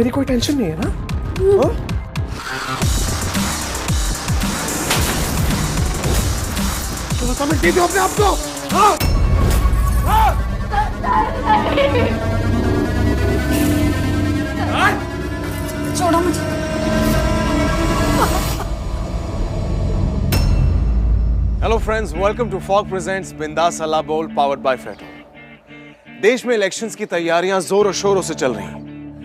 मेरी कोई टेंशन नहीं है ना? तो समझ दीजिए अपने आप को। हाँ? छोड़ो मुझे। Hello friends, welcome to Fogg presents बिंदास अल्लाह बोल पावर्ड बाय फेटो। देश में इलेक्शंस की तैयारियां जोरों शोरों से चल रही हैं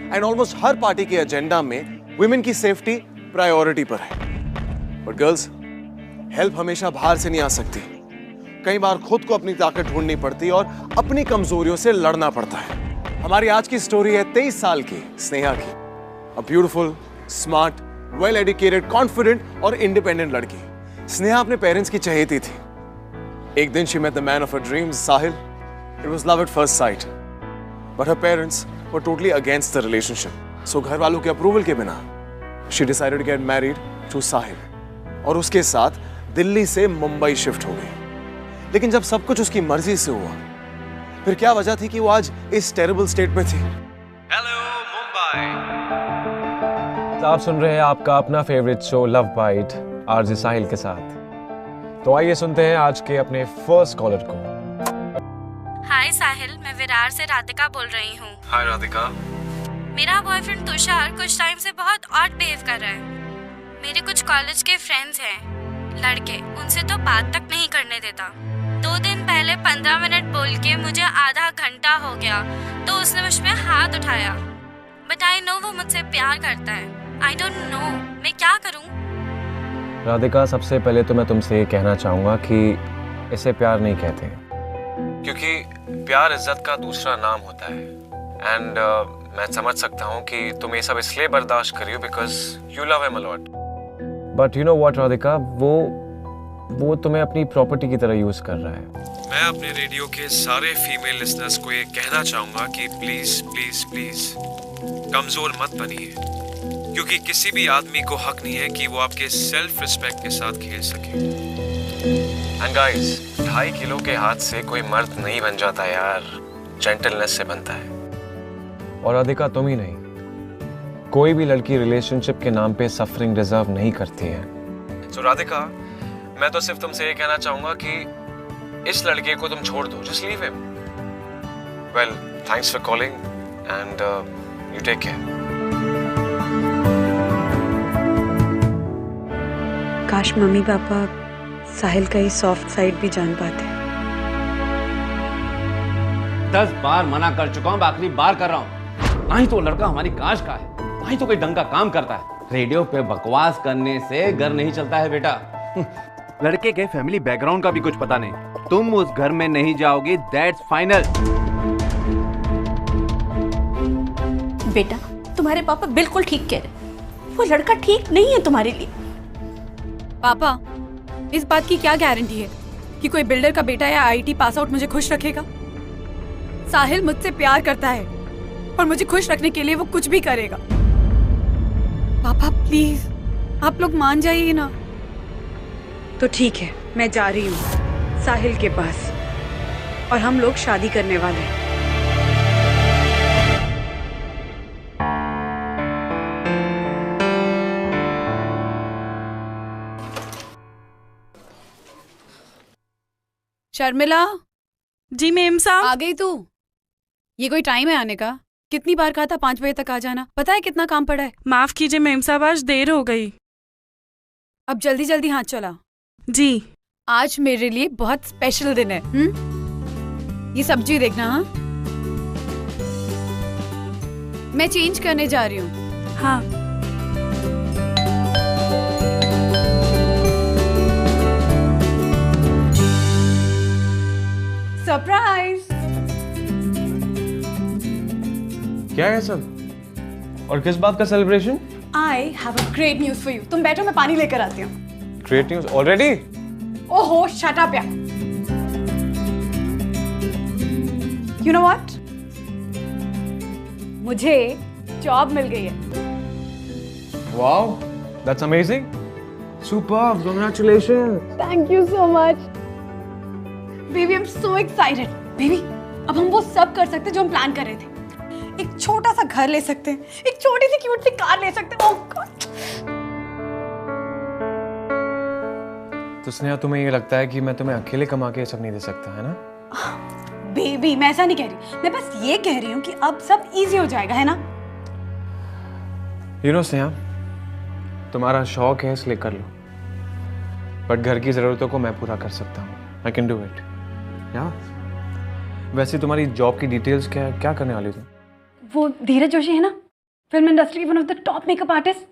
एंड ऑलमोस्ट हर पार्टी के एजेंडा में वुमेन की सेफ्टी प्रायोरिटी पर है। बट गर्ल्स, हेल्प हमेशा बाहर से नहीं आ सकती। कई बार खुद को अपनी ताकत ढूंढनी पड़ती और अपनी कमजोरियों से लड़ना पड़ता है। हमारी आज की स्टोरी है 23 साल की स्नेहा की। A beautiful, smart, well educated, confident और इंडिपेंडेंट लड़की। स्नेहा अपने पेरेंट्स की चहेती थी। एक दिन she met the man of her dreams, Sahil. It was love at first sight. But her parents were totally against the relationship. So घर वालों के अप्रूवल के बिना she decided to get married to Sahil. और उसके साथ दिल्ली से Mumbai shift हो गई। लेकिन जब सब कुछ उसकी मर्जी से हुआ, फिर क्या वजह थी कि वो आज इस टेरेबल स्टेट में थी? हेलो मुंबई। आप सुन रहे हैं आपका अपना favourite show love bite RJ Sahil के साथ। तो आइए सुनते हैं आज के अपने फर्स्ट कॉलर को। हाय साहिल, मैं विरार से राधिका बोल रही हूँ। हाय राधिका। मेरा बॉयफ्रेंड तुषार कुछ टाइम से बहुत ऑड बिहेव कर रहा है। मेरे कुछ कॉलेज के फ्रेंड्स हैं लड़के, उनसे तो बात तक नहीं करने देता। 2 दिन पहले 15 मिनट बोल के मुझे आधा घंटा हो गया तो उसने मुझ पे हाथ उठाया। बट आई नो वो मुझसे प्यार करता है। आई डोंट नो मैं क्या करूँ। राधिका, सबसे पहले तो मैं तुमसे ये कहना चाहूँगा कि इसे प्यार नहीं कहते, क्योंकि प्यार इज्जत का दूसरा नाम होता है। एंड मैं समझ सकता हूँ कि तुम ये सब इसलिए बर्दाश्त करियो because you love him a lot. But you know what Radhika, वो तुम्हें अपनी प्रॉपर्टी की तरह यूज कर रहा है। मैं अपने रेडियो के सारे फीमेल लिसनर्स को ये कहना चाहूँगा कि प्लीज प्लीज प्लीज कमजोर मत बनिए, क्योंकि किसी भी आदमी को हक नहीं है कि वो आपके सेल्फ रिस्पेक्ट के साथ खेल सके। एंड गाइस, 2.5 किलो के हाथ से कोई मर्द नहीं बन जाता यार, जेंटलनेस से बनता है। और राधिका, तुम ही नहीं, कोई भी लड़की रिलेशनशिप के नाम पे सफरिंग डिजर्व नहीं करती है। सो राधिका, मैं तो सिर्फ तुमसे ये कहना चाहूंगा कि इस लड़के को तुम छोड़ दो, just leave him. Well, thanks for calling and you take care. काश मम्मी पापा साहिल का ही सॉफ्ट साइड भी जान पाते। 10 बार मना कर चुका हूँ, आखिरी बार कर रहा हूँ। ना ही तो लड़का हमारी काश का है, ना ही तो कोई ढंग का काम करता है। रेडियो पे बकवास करने से घर नहीं चलता है बेटा। लड़के के फैमिली बैकग्राउंड का भी कुछ पता नहीं। तुम उस घर में नहीं जाओगी, दैट्स फाइनल। बेटा, तुम्हारे पापा बिल्कुल ठीक कह रहे। वो लड़का ठीक नहीं है तुम्हारे लिए। पापा, इस बात की क्या गारंटी है कि कोई बिल्डर का बेटा या आईटी पास आउट मुझे खुश रखेगा? साहिल मुझसे प्यार करता है और मुझे खुश रखने के लिए वो कुछ भी करेगा। पापा प्लीज, आप लोग मान जाइए ना। तो ठीक है, मैं जा रही हूँ साहिल के पास और हम लोग शादी करने वाले हैं। शर्मिला। जी मेम साहब। आ गई तू? ये कोई टाइम है आने का? कितनी बार कहा था 5 बजे तक आ जाना? पता है कितना काम पड़ा है? माफ कीजिए मेम साहब, आज देर हो गई। अब जल्दी जल्दी हाथ चला। जी। आज मेरे लिए बहुत स्पेशल दिन है। ये सब्जी देखना। हाँ, मैं चेंज करने जा रही हूँ। हाँ। सरप्राइज। क्या है सब? और किस बात का celebration? I have a great news for you. तुम बैठो, मैं पानी लेकर आती हूँ। Great news already? ओहो, शट अप यार। यू नो व्हाट, मुझे जॉब मिल गई है। Wow, that's amazing. Superb, congratulations. Thank you so much baby, I am so excited. Baby, अब हम वो सब कर सकते जो हम प्लान कर रहे थे। एक छोटा सा घर ले सकते हैं, एक छोटी सी क्यूट सी कार ले सकते हैं। ओह गॉड। तो स्नेहा, तुम्हें ये लगता है कि मैं तुम्हें अकेले कमा के ये सब नहीं दे सकता, है ना? बेबी, मैं ऐसा नहीं कह रही, मैं बस ये कह रही हूँ कि अब सब इजी हो जाएगा, है ना? यू नो स्नेहा, तुम्हारा शौक है इसलिए कर लो, बट घर की ज़रूरतों को मैं पूरा कर सकता हूँ। I can do it. या वैसे तुम्हारी जॉब की डिटेल्स क्या करने वाली तुम? वो धीरज जोशी है ना, फिल्म इंडस्ट्री की one of the top makeup artist,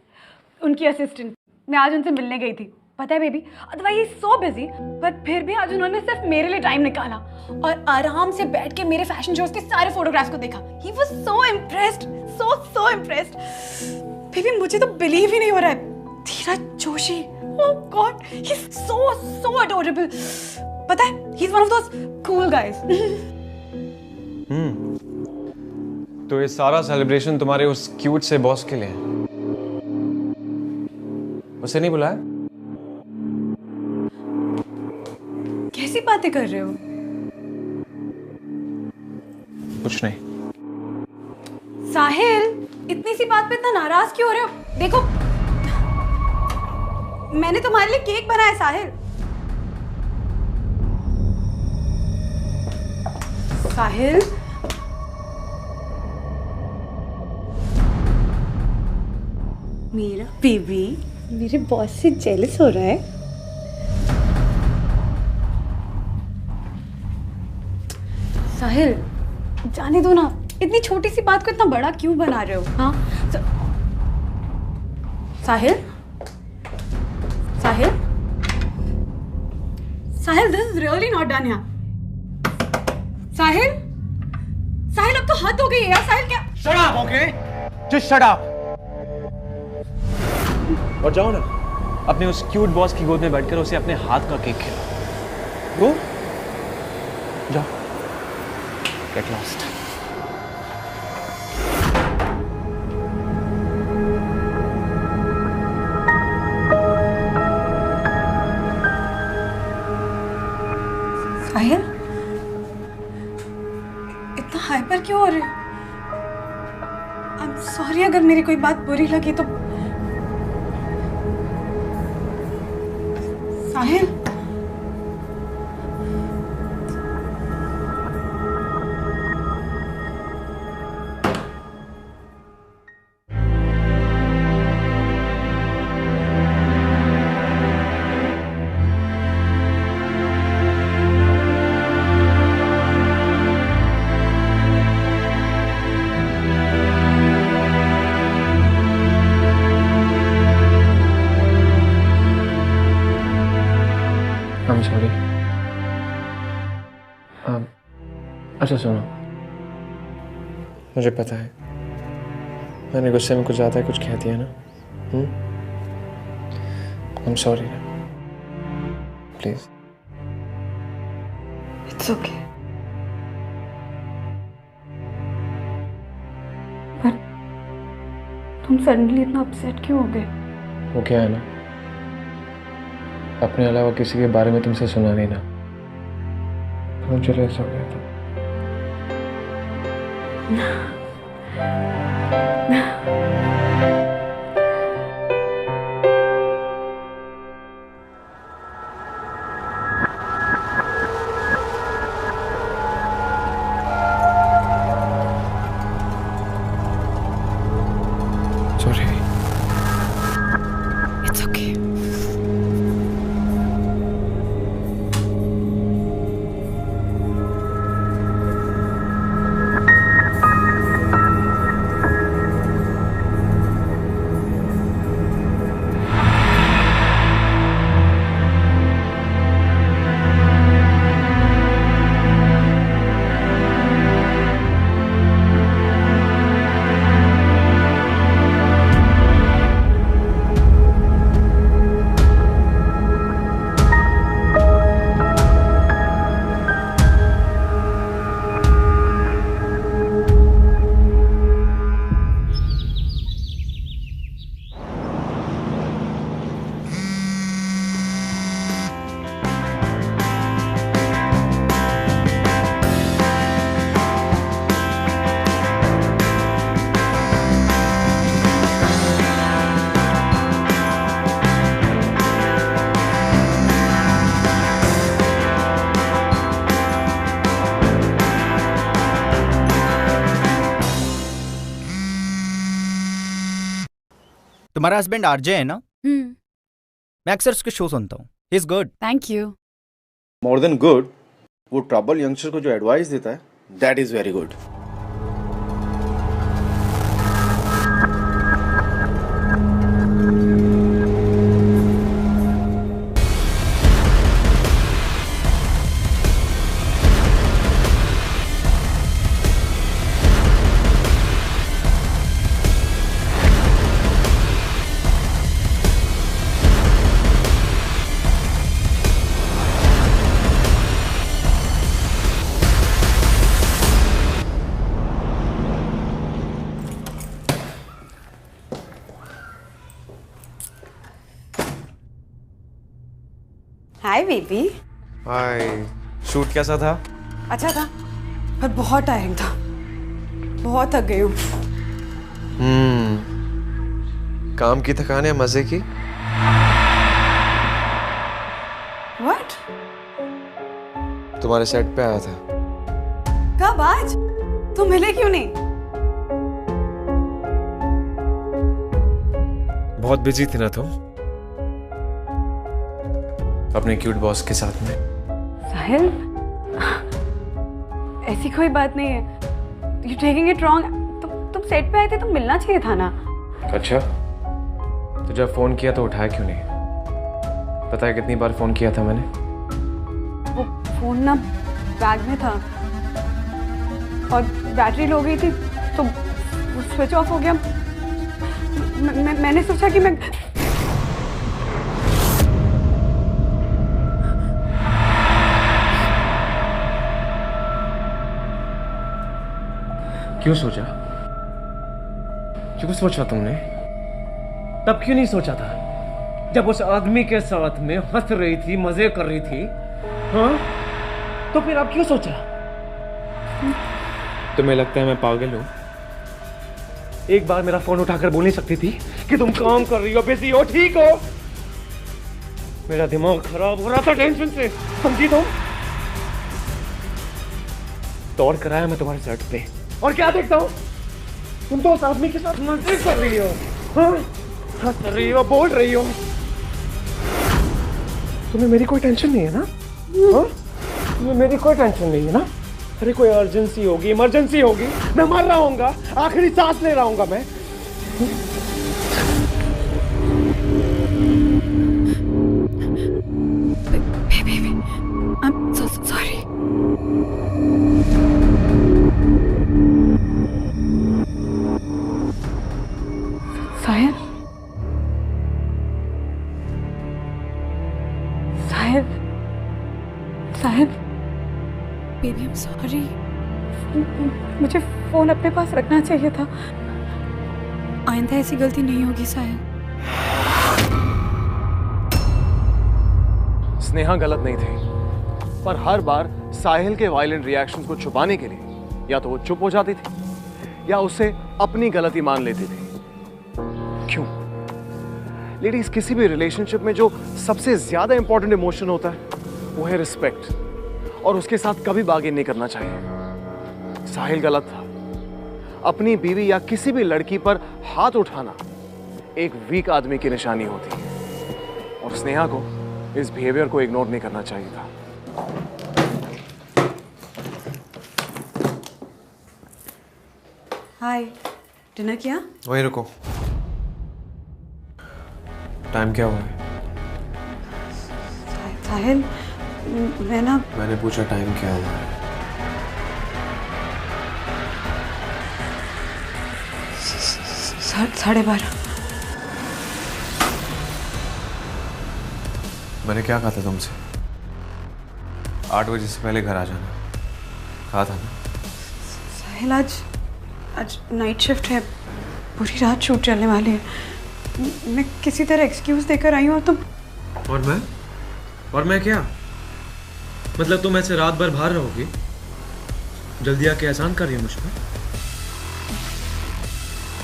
उनकी असिस्टेंट। मैं आज उनसे मिलने गई थी, पता है baby, otherwise he so busy, but फिर भी आज उन्होंने सिर्फ मेरे लिए टाइम निकाला और आराम से बैठ के मेरे फैशन शोज के सारे फोटोग्राफ्स को देखा। He was so impressed, so impressed. Baby, मुझे तो बिलीव ही नहीं हो रहा है, Dheeraj Joshi, oh God, he is so adorable. पता है, he is one of those cool guys. तो ये सारा सेलिब्रेशन तुम्हारे उस क्यूट से बॉस के लिए है? उसे नहीं बुलाया? कैसी बातें कर रहे हो? कुछ नहीं। साहिल, इतनी सी बात पे इतना नाराज क्यों हो रहे हो? देखो, मैंने तुम्हारे लिए केक बनाया साहिल। साहिल, मेरा बेबी मेरे बॉस से जेलस हो रहा है। साहिल, जाने दो ना, इतनी छोटी सी बात को इतना बड़ा क्यों बना रहे हो? हाँ Sahil, Sahil, Sahil, this is really not done यार। साहिल, साहिल, अब तो हद हो गई है यार। साहिल, क्या? Shut up, okay? Just shut up. और जाओ ना, अपने उस क्यूट बॉस की गोद में बैठकर उसे अपने हाथ का केक खिलाओ। गो, जाओ, गेट लॉस्ट। साहिल, इतना हाइपर क्यों हो रहे हो? आई एम सॉरी अगर मेरी कोई बात बुरी लगी तो। साहिल, I'm sorry. अच्छा सुनो, मुझे पता है मैंने गुस्से में कुछ ज़्यादा कुछ कह दिया ना। I'm sorry. Please. It's okay. पर तुम सडनली इतना अपसेट क्यों हो गए? वो क्या है ना, अपने अलावा किसी के बारे में तुमसे सुना नहीं ना, मुझे ऐसा हो गया था। Sorry. It's okay. तुम्हारा हस्बैंड आरजे है ना? मैं अक्सर उसके शो सुनता हूँ। He is good. Thank you. More than good, वो ट्रबल यंगस्टर को जो एडवाइस देता है, that is very good. Hi baby. Hi. Shoot कैसा था? अच्छा था, पर बहुत टायरिंग था। बहुत थक गई हूँ। काम की थकान या मजे की? What? तुम्हारे सेट पे आया था। कब? आज? तुम मिले क्यों नहीं? बहुत बिजी थी ना तुम अपने क्यूट बॉस के साथ में। साहिल, ऐसी कोई बात नहीं है। You taking it wrong. तुम सेट पे आए थे, तुम मिलना चाहिए था ना। अच्छा, तो जब फोन किया तो उठाया क्यों नहीं? पता है कितनी बार फोन किया था मैंने? वो फोन ना बैग में था और बैटरी लो गई थी तो स्विच ऑफ हो गया। मैंने सोचा कि मैं क्यों सोचा? क्यों सोचा तुमने? तब क्यों नहीं सोचा था जब उस आदमी के साथ में हंस रही थी, मजे कर रही थी? हाँ, तो फिर अब क्यों सोचा? तुम्हें लगता है मैं पागल हूँ? एक बार मेरा फोन उठाकर बोल नहीं सकती थी कि तुम काम कर रही हो, बिजी हो, ठीक हो? मेरा दिमाग खराब हो रहा था टेंशन से, समझी तुम? दौड़ कर आया मैं तुम्हारे सेट पे और क्या देखता हूँ? तुम तो उस आदमी के साथ मजे कर रही हो, हाँ? हंस रही हो, बोल रही हो। तुम्हें मेरी कोई टेंशन नहीं है ना? हाँ? तुम्हें मेरी कोई टेंशन नहीं है ना? अरे कोई अर्जेंसी होगी, इमरजेंसी होगी, मैं मर रहा हूँगा, आखिरी सांस ले रहा हूँगा मैं। Baby, I'm so sorry. Sahil, Sahil, Sahil, Baby, I'm sorry. मुझे फोन अपने पास रखना चाहिए था। आइंदा ऐसी गलती नहीं होगी साहिल। स्नेहा गलत नहीं थी, पर हर बार साहिल के वायलेंट रिएक्शंस को छुपाने के लिए या तो वो चुप हो जाती थी या उसे अपनी गलती मान लेती थी। क्यों? लेडीज, किसी भी रिलेशनशिप में जो सबसे ज्यादा इंपॉर्टेंट इमोशन होता है वो है रिस्पेक्ट, और उसके साथ कभी बार्गेन नहीं करना चाहिए। साहिल गलत था। अपनी बीवी या किसी भी लड़की पर हाथ उठाना एक वीक आदमी की निशानी होती है, और स्नेहा को इस बिहेवियर को इग्नोर नहीं करना चाहिए था। हाय, डिनर किया? वहीं रुको। टाइम क्या हुआ है? साहिल, मैं ना, मैंने पूछा टाइम क्या हुआ है? साढ़े 12। मैंने क्या कहा था तुमसे? 8 बजे से पहले घर आ जाना, कहा था ना? साहिल, आज नाइट शिफ्ट है, पूरी रात शूट चलने वाली है। मैं किसी तरह एक्सक्यूज देकर आई हूँ और तुम। और मैं क्या? मतलब तुम ऐसे रात भर बाहर रहोगी? जल्दी आके एहसान कर रही हो मुझ पर?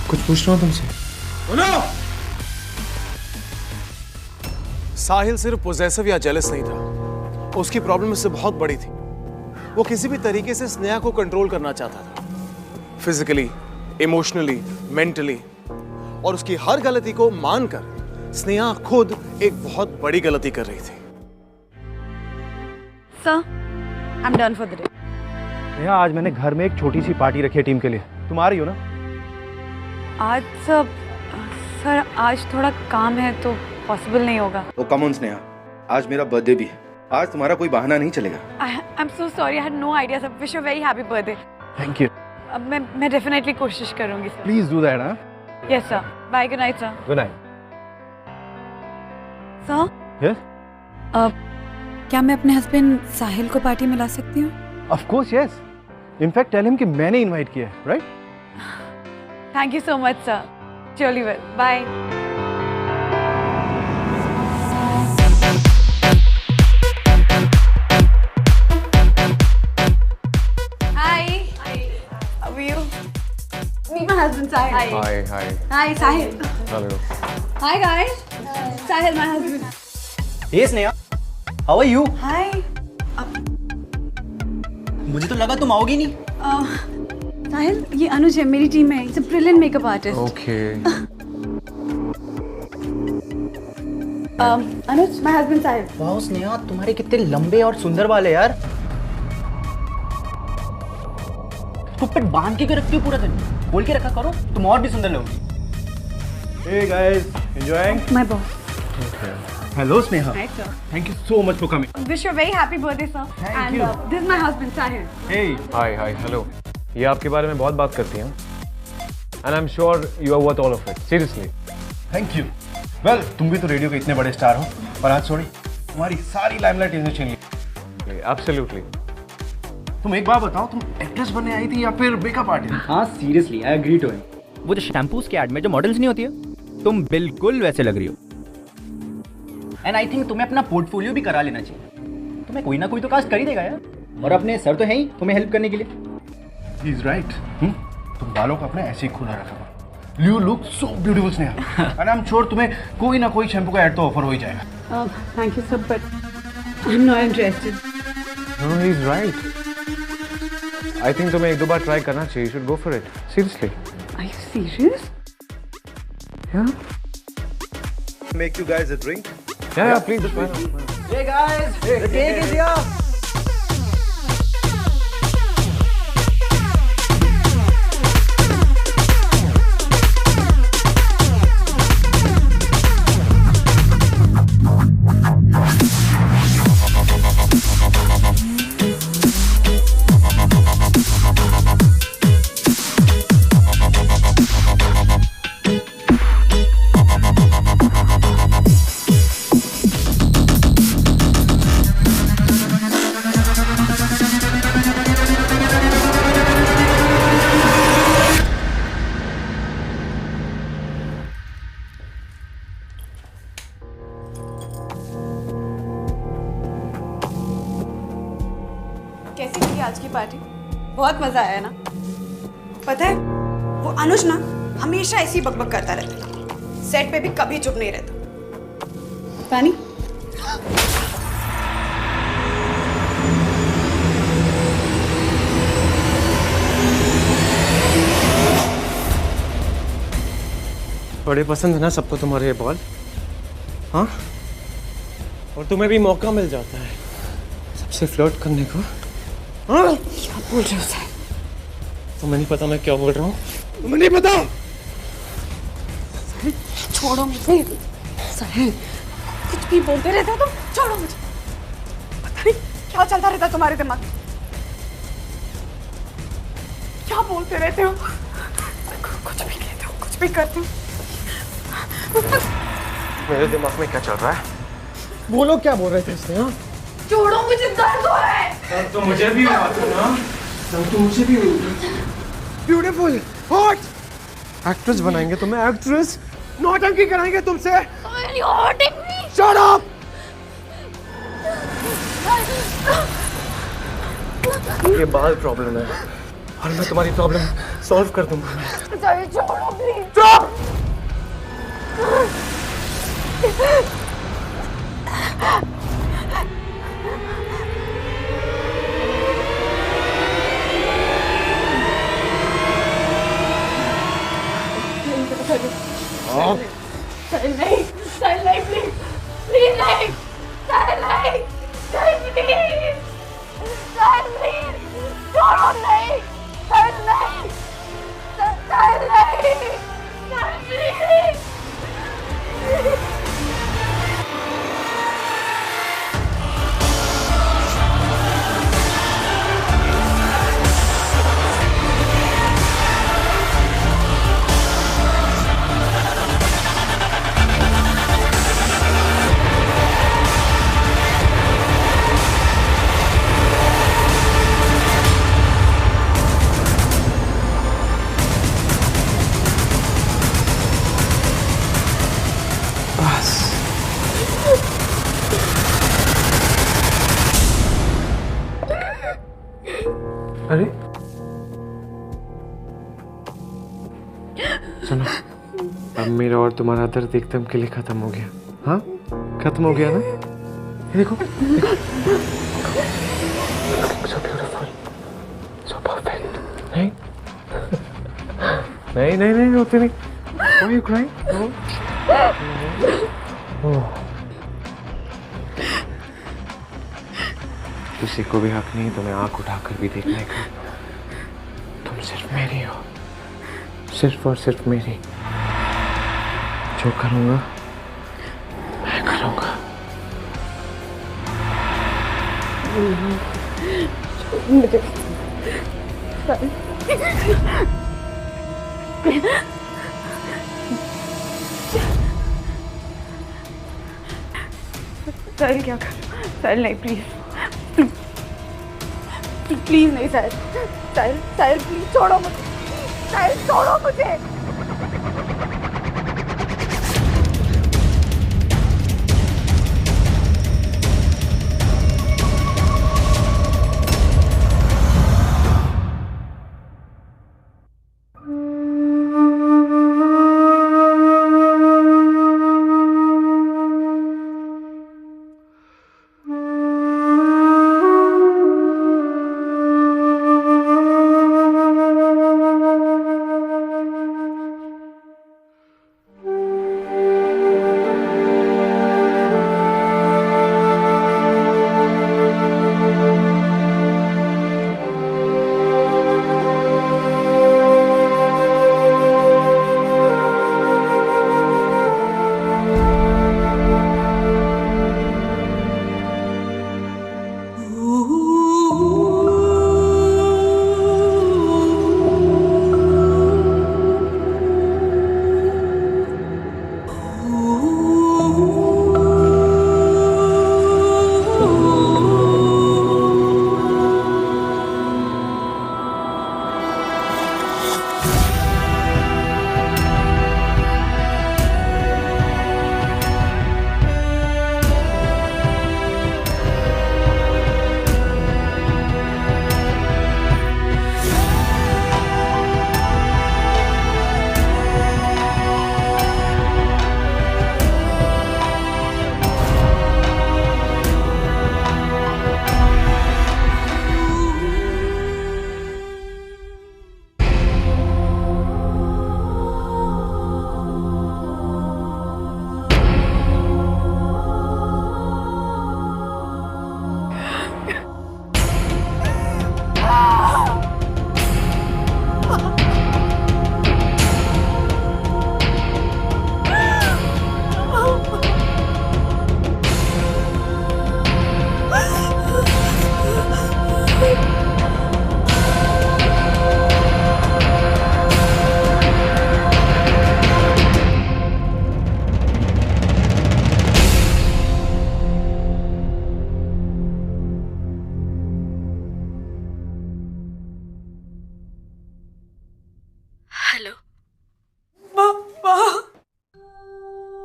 कुछ पूछ रहा हूँ तुमसे। बोलो। साहिल सिर्फ पोजेसिव या जेलस नहीं था, उसकी प्रॉब्लम इससे बहुत बड़ी थी। वो किसी भी तरीके से स्नेहा को कंट्रोल करना चाहता था, फिजिकली, इमोशनली, मेंटली, और उसकी हर गलती को मानकर स्नेहा खुद एक बहुत बड़ी गलती कर रही थी। Sir, I am done for the day. Neha, आज मैंने घर में एक छोटी सी पार्टी रखी है टीम के लिए, तुम आ रही हो ना? आज सर आज थोड़ा काम है तो पॉसिबल नहीं होगा। ओ कम ऑन स्नेहा, आज मेरा बर्थडे भी है, आज तुम्हारा कोई बहाना नहीं चलेगा। I am so sorry, I had no idea sir. Wish you very happy birthday. Thank you. अब मैं डेफिनेटली कोशिश करूंगी सर। Please do that. हाँ, yes sir. Bye, good night sir. Good night sir. Yes, क्या मैं अपने husband साहिल को party में ला सकती हूँ? Of course yes. In fact tell him कि मैंने इनवाइट किया है, right? Thank you so much sir. Jolly well, bye. Meet my husband Sahil. Hi Sahil. Hello. Hi guys. Sahil, my husband. Hey Sneha, how are you? Hi. मुझे तो लगा तुम आओगी नहीं। साहिल, ये अनुज है, मेरी टीम में। He's a brilliant makeup artist. Okay. Anuj, my husband Sahil. वाह स्नेहा, तुम्हारे कितने लंबे और सुंदर बाल है यार। तुम पे बांध के क्यों रखती हो पूरा दिन? बोल के रखा करो, तुम और भी सुंदर लगोगी। Hey guys, enjoying? My boss. Hello Sneha. Hi sir. Thank you so much for coming. Wish you a very happy birthday sir. Thank And you. This is my husband Sahil. Hey. Hi, hello. ये आपके बारे में बहुत बात करती हैं, and I'm sure you are worth all of it. Seriously. Thank you. Well, तुम भी तो रेडियो के इतने बड़े स्टार हो, पर आज सॉरी, तुम्हारी सारी लाइमलाइट इसने छीन ली। Absolutely. तुम एक बात बताओ, तुम एक्ट्रेस बनने आई थी या फिर मेकअप आर्टिस्ट? हाँ seriously, I agree to him. वो जो शैम्पूज के एड में जो मॉडल्स नहीं होती है, तुम बिल्कुल वैसे लग रही हो। एंड आई थिंक तुम्हें अपना पोर्टफोलियो भी करा लेना चाहिए। तुम्हें कोई ना कोई तो कास्ट कर ही देगा यार। और अपने सर तो है ही तुम्हें हेल्प करने के लिए। He is right. तुम बालों को अपने ऐसे ही खुला रखा करो। You look so beautiful Sneha. And I'm sure तुम्हें कोई ना कोई शैम्पू का एड तो ऑफर हो ही जाएगा। Thank you sir, but I'm not interested. No, he's right. I think तुम्हें एक दो बार ट्राई करना चाहिए. You should go for it. Seriously. Are you serious? Yeah. Make you guys a drink. Yeah, please. Hey guys, the cake is here. कैसी थी आज की party? बहुत मजा आया ना? पता है, वो अनुज ना हमेशा ऐसी बकबक करता रहता है। सेट पे भी कभी चुप नहीं रहता। पानी? बड़े पसंद है ना सबको तुम्हारे ये बॉल? हाँ? और तुम्हें भी मौका मिल जाता है सबसे फ्लर्ट करने को। हाँ? क्या बोल रहे हो सर? तुम्हें नहीं पता मैं क्या बोल रहा हूँ? तुम्हें नहीं पता? छोड़ो मुझे। सर, कुछ भी बोलते रहते हो तुम। छोड़ो मुझे। पता नहीं क्या चलता रहता है तुम्हारे दिमाग में। क्या बोलते रहते हो? कुछ भी कहते हो, कुछ भी करते हो। मेरे दिमाग में क्या चल रहा है? बोलो क्या बोल रहे थे इसने? हाँ? छोड़ो मुझे, दर्द हो रहा है। दर्द तो मुझे भी हुआ था ना। दर्द तो मुझे भी हुआ। Beautiful, hot. एक्ट्रेस बनाएंगे तुम्हें, एक्ट्रेस। नौटंकी कराएंगे तुमसे। Shut up. ये बाल प्रॉब्लम है और मैं तुम्हारी प्रॉब्लम सॉल्व कर दूंगा। छोड़ो प्लीज। स्टॉप। साहिल नहीं, साहिल नहीं, प्लीज प्लीज नहीं, साहिल नहीं, साहिल प्लीज, साहिल प्लीज, छोड़ो नहीं, साहिल नहीं, साहिल नहीं, साहिल प्लीज। अरे सुनो, अब मेरा और तुम्हारा दर्द एकदम के लिए खत्म हो गया। हाँ, खत्म हो गया ना? ये देखो, so beautiful, so perfect। नहीं नहीं नहीं नहीं होती नहीं। Why are you crying? Oh। किसी को भी हक नहीं तुम्हें आंख उठाकर भी देखने का। तुम सिर्फ मेरी हो, सिर्फ और सिर्फ मेरी। जो करूँगा मैं करूँगा। साहिल क्या कर? साहिल नहीं, प्लीज प्लीज नहीं साहिल, साहिल साहिल प्लीज छोड़ो मुझे, साहिल छोड़ो मुझे।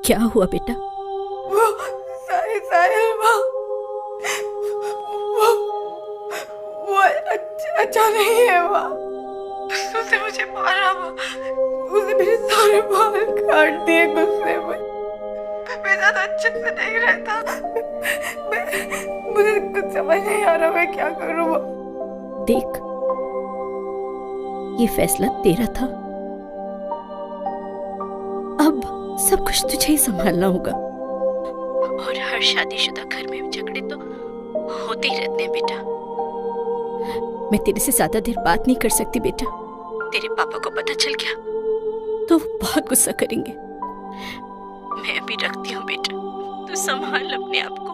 क्या हुआ बेटा? वो अच्छा नहीं है। उसने मुझे मारा, उसने मेरे सारे बाल काट दिए गुस्से में। मैं ज्यादा अच्छे से नहीं रहता। मुझे कुछ समझ नहीं आ रहा मैं क्या करूँ। देख, ये फैसला तेरा था। अब सब कुछ तुझे ही संभालना होगा। और हर शादीशुदा घर में झगड़े तो होते ही रहते हैं बेटा। मैं तेरे से ज्यादा देर बात नहीं कर सकती बेटा। तेरे पापा को पता चल गया तो वो बहुत गुस्सा करेंगे। मैं अभी रखती हूँ बेटा, तू संभाल अपने आप को।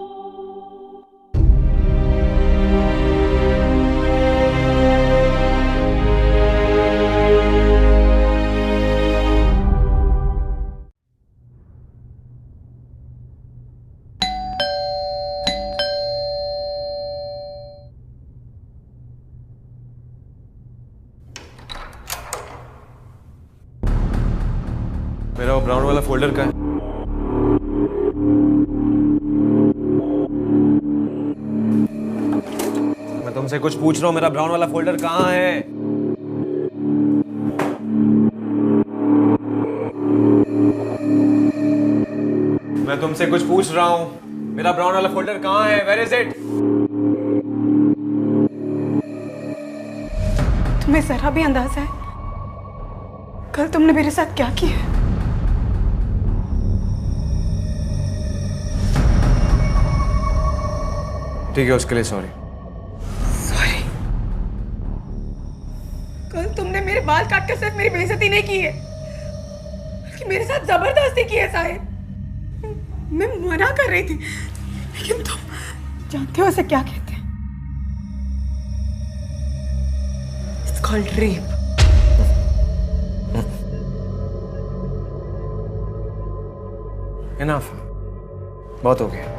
मेरा वो ब्राउन वाला फोल्डर का है? मैं तुमसे कुछ पूछ रहा हूँ, मेरा ब्राउन वाला फोल्डर कहाँ है? मैं तुमसे कुछ पूछ रहा हूँ, मेरा ब्राउन वाला फोल्डर कहाँ है? Where is it? तुम्हें जरा भी अंदाजा है कल तुमने मेरे साथ क्या किया? ठीक है, उसके लिए सॉरी। सॉरी? कल तुमने मेरे बाल काट कर सिर्फ मेरी बेइज्जती नहीं की है, बल्कि मेरे साथ जबरदस्ती की है साहिल। मैं मना कर रही थी, लेकिन तुम जानते हो उसे क्या कहते हैं? It's called rape. Enough. बहुत हो गया।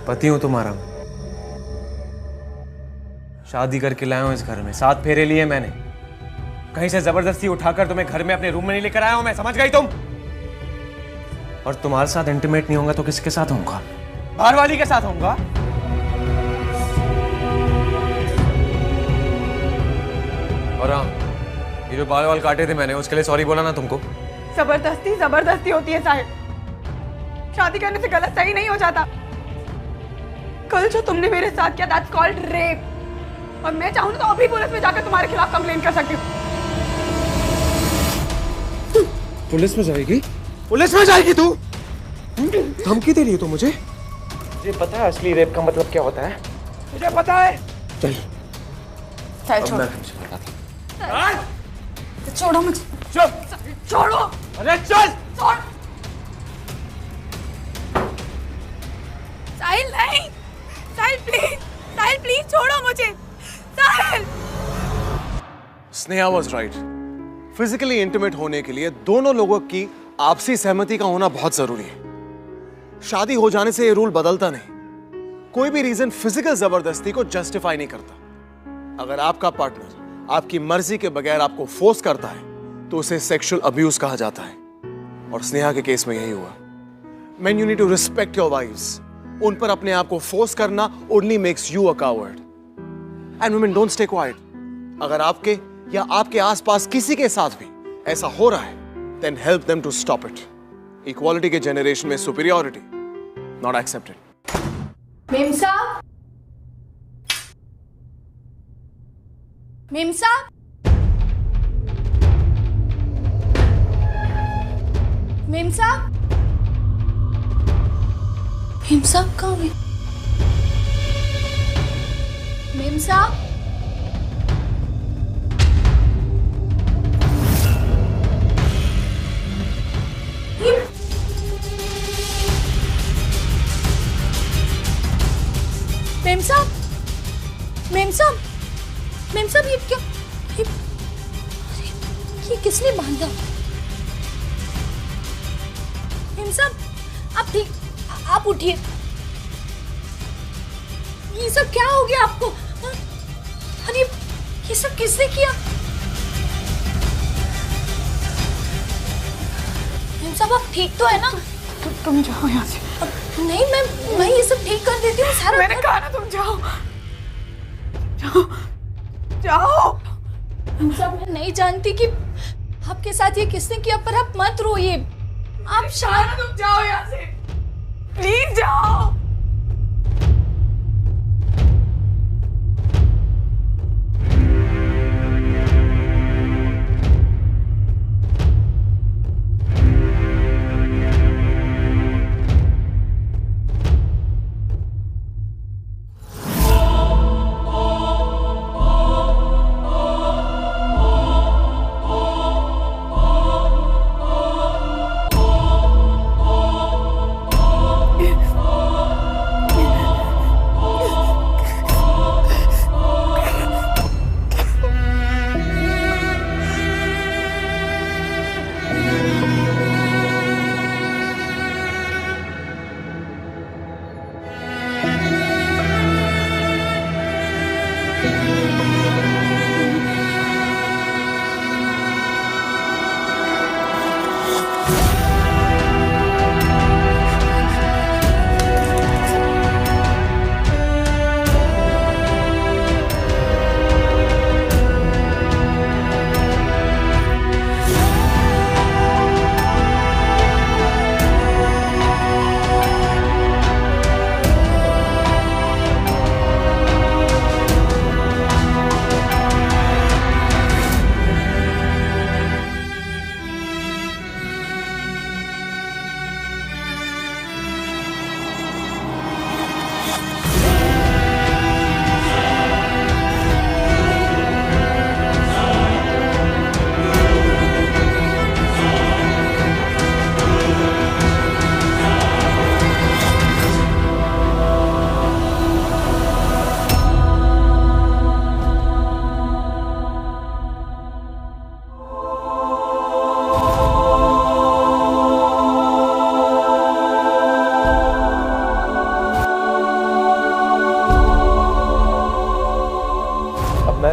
पति हूं तुम्हारा, शादी करके लाया हूं इस घर में, 7 फेरे लिए मैंने, कहीं से जबरदस्ती उठाकर तुम्हें घर में अपने रूम में नहीं लेकर आया हूं मैं, समझ गई तुम? और तुम्हारे साथ इंटीमेट नहीं होगा तो किसके साथ होऊंगा? बाहर वाली के साथ होऊंगा। और हाँ, ये जो बाल वाल काटे थे मैंने, उसके लिए सॉरी बोला ना तुमको? जबरदस्ती जबरदस्ती होती है साहिल, शादी करने से गलत सही नहीं हो जाता। कल जो तुमने मेरे साथ किया that's called rape, और मैं चाहूँ तो अभी पुलिस में जाकर तुम्हारे खिलाफ कंप्लेन कर सकती हूँ। पुलिस में जाएगी? पुलिस में जाएगी तू? धमकी दे रही है तू मुझे? मुझे पता है असली रेप का मतलब क्या होता है। मुझे पता है। चल छोड़ो मुझे। छोड़ो। अरे चल। साहिल नहीं, साहिल प्लीज छोड़ो मुझे, Sahil. Sneha was right. Physically intimate होने के लिए दोनों लोगों की आपसी सहमति का होना बहुत जरूरी है। शादी हो जाने से ये रूल बदलता नहीं। कोई भी रीजन फिजिकल जबरदस्ती को जस्टिफाई नहीं करता। अगर आपका पार्टनर आपकी मर्जी के बगैर आपको फोर्स करता है तो उसे सेक्सुअल अब्यूज कहा जाता है, और स्नेहा के केस में यही हुआ। Men, you need to respect your wives. उन पर अपने आप को फोर्स करना only makes you a coward. And women, don't stay quiet. अगर आपके या आपके आसपास किसी के साथ भी ऐसा हो रहा है, then help them to stop it. Equality के generation में superiority not accepted. मेम साहब, मेम साहब, मेम साहब, मेम साहब कहाँ है? मेम साहब, मेम साहब, मेम साहब, मेम साहब, ये क्या? ये किसने बांधा? मेम साहब, आप ठीक, आप उठिए। ये सब क्या हो गया आपको? अरे ये सब किसने किया? मेम साहब, आप ठीक तो है ना? तुम जाओ यहाँ से। नहीं, मैं ये सब ठीक कर देती हूँ सारा। मैंने कहा ना, तुम जाओ जाओ जाओ। मेम साहब, मैं नहीं जानती कि आपके साथ ये किसने किया, पर आप मत रोइए। आप शायद तुम जाओ यहाँ से, प्लीज जाओ।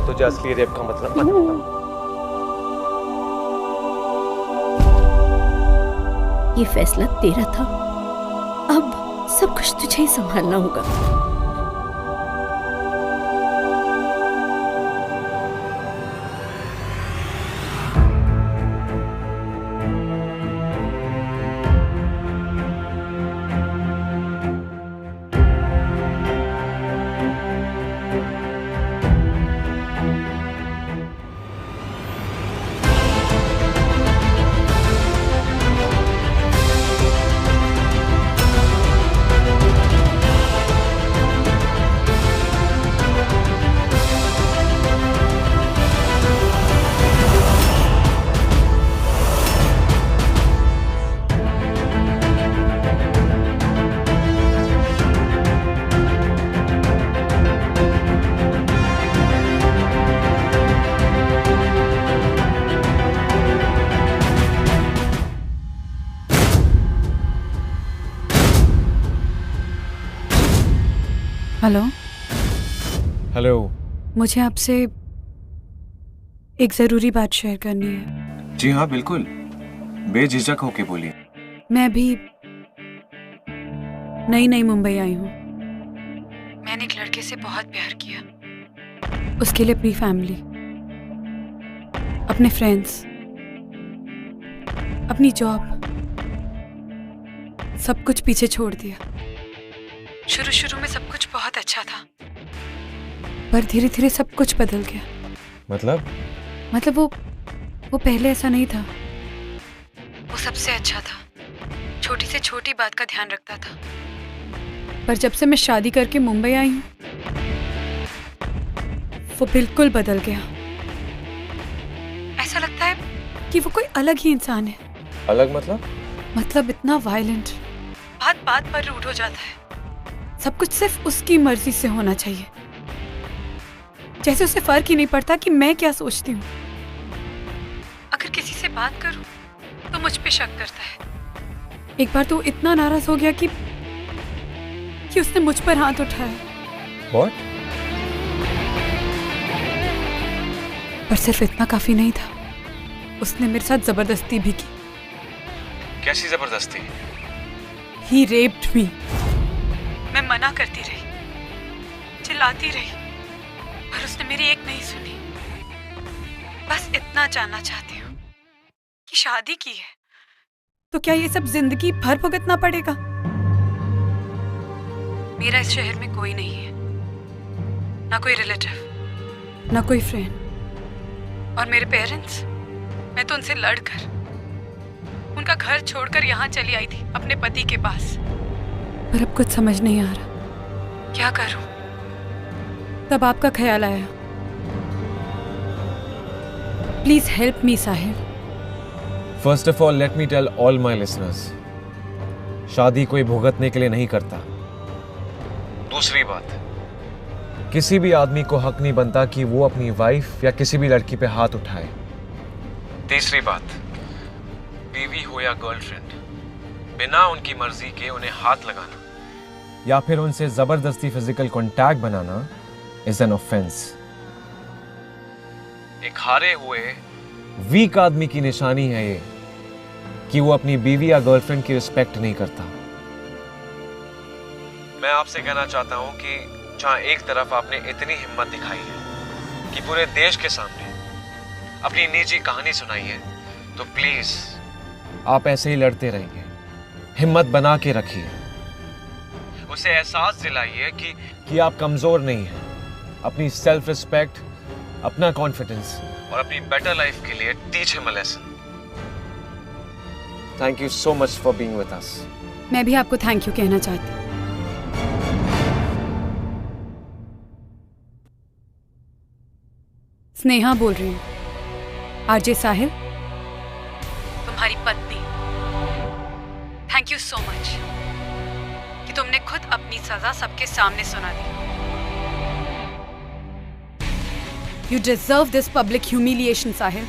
तुझे असली रेप का मतलब बताऊंगा। ये फैसला तेरा था, अब सब कुछ तुझे ही संभालना होगा। हेलो। हेलो। मुझे आपसे एक जरूरी बात शेयर करनी है। जी हाँ बिल्कुल, बेझिझक होके बोलिए। मैं अभी नई मुंबई आई हूँ। मैंने एक लड़के से बहुत प्यार किया, उसके लिए अपनी फैमिली, अपने फ्रेंड्स, अपनी जॉब, सब कुछ पीछे छोड़ दिया। शुरू में सब कुछ बहुत अच्छा था, पर धीरे धीरे सब कुछ बदल गया। मतलब वो पहले ऐसा नहीं था। वो सबसे अच्छा था, छोटी से छोटी बात का ध्यान रखता था। पर जब से मैं शादी करके मुंबई आई हूँ, वो बिल्कुल बदल गया। ऐसा लगता है कि वो कोई अलग ही इंसान है। अलग मतलब इतना वायलेंट, बात पर रूड हो जाता है। सब कुछ सिर्फ उसकी मर्जी से होना चाहिए, जैसे उसे फर्क ही नहीं पड़ता कि मैं क्या सोचती हूँ। अगर किसी से बात करूं तो मुझ पे शक करता है। एक बार तो इतना नाराज हो गया कि उसने मुझ पर हाथ उठाया। What? पर सिर्फ इतना काफी नहीं था, उसने मेरे साथ जबरदस्ती भी की। कैसी जबरदस्ती? He raped me। मैं मना करती रही, चिल्लाती रही, पर उसने मेरी एक नहीं सुनी। बस इतना जानना चाहती हूँ कि शादी की है तो क्या ये सब जिंदगी भर भुगतना पड़ेगा? मेरा इस शहर में कोई नहीं है, ना कोई रिलेटिव, ना कोई फ्रेंड। और मेरे पेरेंट्स, मैं तो उनसे लड़कर उनका घर छोड़कर यहाँ चली आई थी अपने पति के पास। पर अब कुछ समझ नहीं आ रहा, क्या करूं? तब आपका ख्याल आया। Please help me Sahil. First of all let me tell all my listeners, शादी कोई भुगतने के लिए नहीं करता। दूसरी बात, किसी भी आदमी को हक नहीं बनता कि वो अपनी वाइफ या किसी भी लड़की पे हाथ उठाए। तीसरी बात, बीवी हो या गर्लफ्रेंड, बिना उनकी मर्जी के उन्हें हाथ लगाना या फिर उनसे जबरदस्ती physical contact banana is an offence. एक हारे हुए वीक आदमी की निशानी है ये। कि वो अपनी बीवी या गर्लफ्रेंड की रिस्पेक्ट नहीं करता। मैं आपसे कहना चाहता हूं कि जहां एक तरफ आपने इतनी हिम्मत दिखाई है कि पूरे देश के सामने अपनी निजी कहानी सुनाई है, तो प्लीज आप ऐसे ही लड़ते रहिए, हिम्मत बना के रखिए, उसे एहसास दिलाइए कि आप कमजोर नहीं हैं। अपनी सेल्फ रिस्पेक्ट, अपना कॉन्फिडेंस और अपनी बेटर लाइफ के लिए teach him a lesson. Thank you so much for being with us. मैं भी आपको थैंक यू कहना चाहती हूँ। स्नेहा बोल रही हूँ, आरजे साहिल, तुम्हारी पत्नी। थैंक यू सो मच कि तुमने खुद अपनी सजा सबके सामने सुना दी। You deserve this public humiliation Sahil.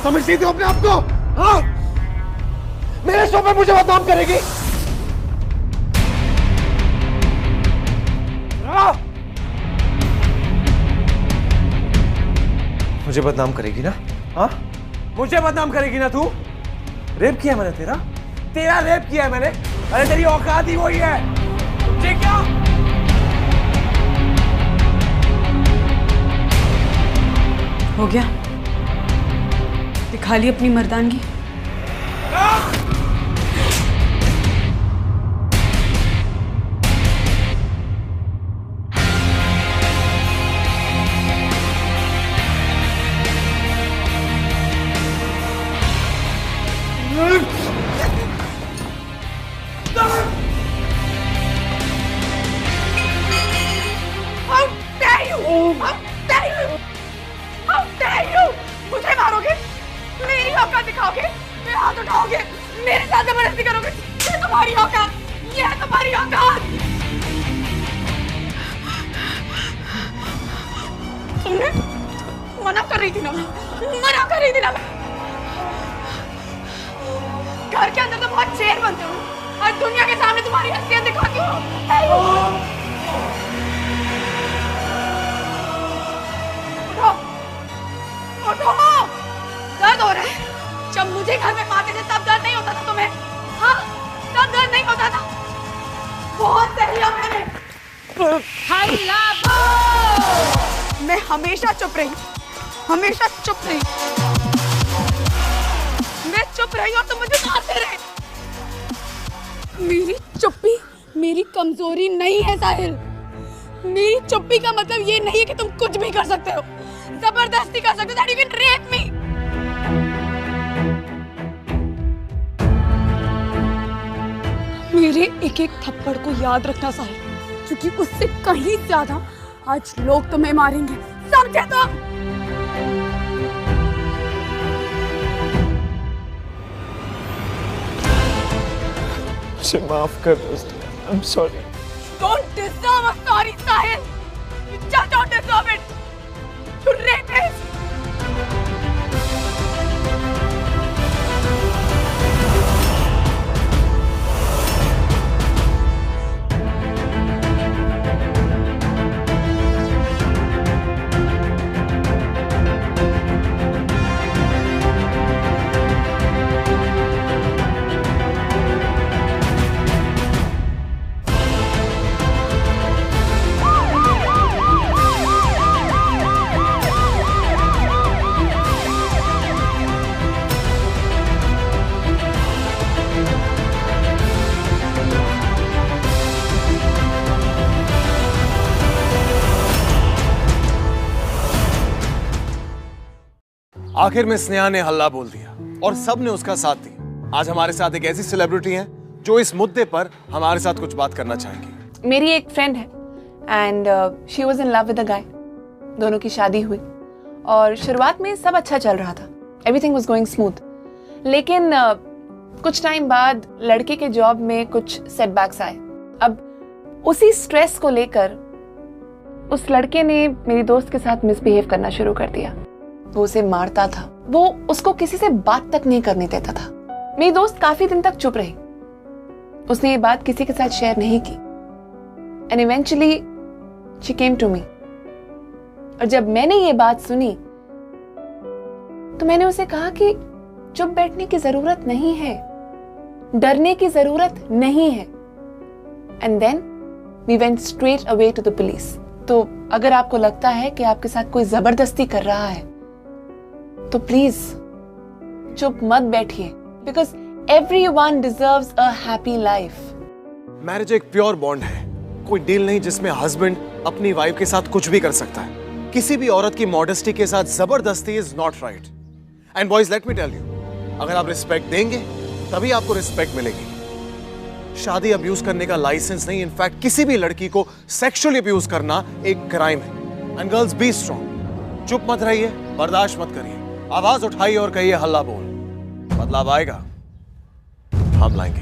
समझती थी अपने आप को? हाँ? मेरे शो पे मुझे बदनाम करेगी? हाँ? मुझे बदनाम करेगी ना? हाँ? मुझे बदनाम करेगी ना तू? रेप किया मैंने तेरा रेप किया है मैंने। अरे तेरी औकात ही वही है। तुझे क्या? हो गया? दिखा ली अपनी मर्दानगी? मुझे मारोगे? मेरी औकात दिखाओगे? मेरे हाथ उठाओगे? मेरे साथ जबरदस्ती करोगे? ये तुम्हारी औकात? ये है तुम्हारी औकात? तुमने मना कर रही थी ना? मना कर रही थी ना? घर के अंदर तो बहुत शेर बनते हो और दुनिया के सामने तुम्हारी हस्तियां दिखाती हो। उठो, दर्द हो रहा है। जब मुझे घर में मारते थे तब दर्द नहीं होता था तुम्हें? हाँ, तब दर्द नहीं होता था। बहुत सही है मैंने। मैं हमेशा चुप रही, हमेशा चुप रही। मैं चुप रही और तुम मुझे मारते रहे। मेरी चुप्पी मेरी कमजोरी नहीं है साहिल। मेरी चुप्पी का मतलब ये नहीं है कि तुम कुछ भी कर सकते हो, जबरदस्ती कर सकते हो, that you can rape me। मेरे एक एक थप्पड़ को याद रखना साहिल, क्योंकि उससे कहीं ज्यादा आज लोग तुम्हें मारेंगे, समझे तो? मुझे माफ कर दो। I'm sorry. Don't deserve a sorry, Sahil. You just don't deserve it. You rapist. आखिर में स्नेहा ने हल्ला बोल दिया और सब ने उसका साथ दिया। आज हमारे साथ एक ऐसी सेलिब्रिटी है जो इस मुद्दे पर हमारे साथ कुछ बात करना चाहेंगी। मेरी एक फ्रेंड है and she was in love with a guy. दोनों की शादी हुई और शुरुआत में सब अच्छा चल रहा था, एवरीथिंग वाज गोइंग स्मूथ। लेकिन कुछ टाइम बाद लड़के के जॉब में कुछ सेटबैक्स आए। अब उसी स्ट्रेस को लेकर उस लड़के ने मेरी दोस्त के साथ मिसबिहेव करना शुरू कर दिया। वो उसे मारता था, वो उसको किसी से बात तक नहीं करने देता था। मेरी दोस्त काफी दिन तक चुप रही, उसने ये बात किसी के साथ शेयर नहीं की and eventually she came to me. और जब मैंने ये बात सुनी तो मैंने उसे कहा कि चुप बैठने की जरूरत नहीं है, डरने की जरूरत नहीं है। And then we went straight away to the police. तो अगर आपको लगता है कि आपके साथ कोई जबरदस्ती कर रहा है तो प्लीज चुप मत बैठिए, because everyone deserves a happy life. Marriage एक प्योर बॉन्ड है, कोई डील नहीं जिसमें हस्बैंड अपनी वाइफ के साथ कुछ भी कर सकता है। किसी भी औरत की मॉडेस्टी के साथ जबरदस्ती is not right. And boys let me tell you, अगर आप रिस्पेक्ट देंगे तभी आपको रिस्पेक्ट मिलेगी। शादी अब्यूज करने का लाइसेंस नहीं, इनफैक्ट किसी भी लड़की को सेक्सुअली अब्यूज करना एक क्राइम है। एंड गर्ल्स बी स्ट्रॉन्ग, चुप मत रहिए, बर्दाश्त मत करिए, आवाज उठाइए और कहिए हल्ला बोल। बदलाव आएगा, हम लाएंगे।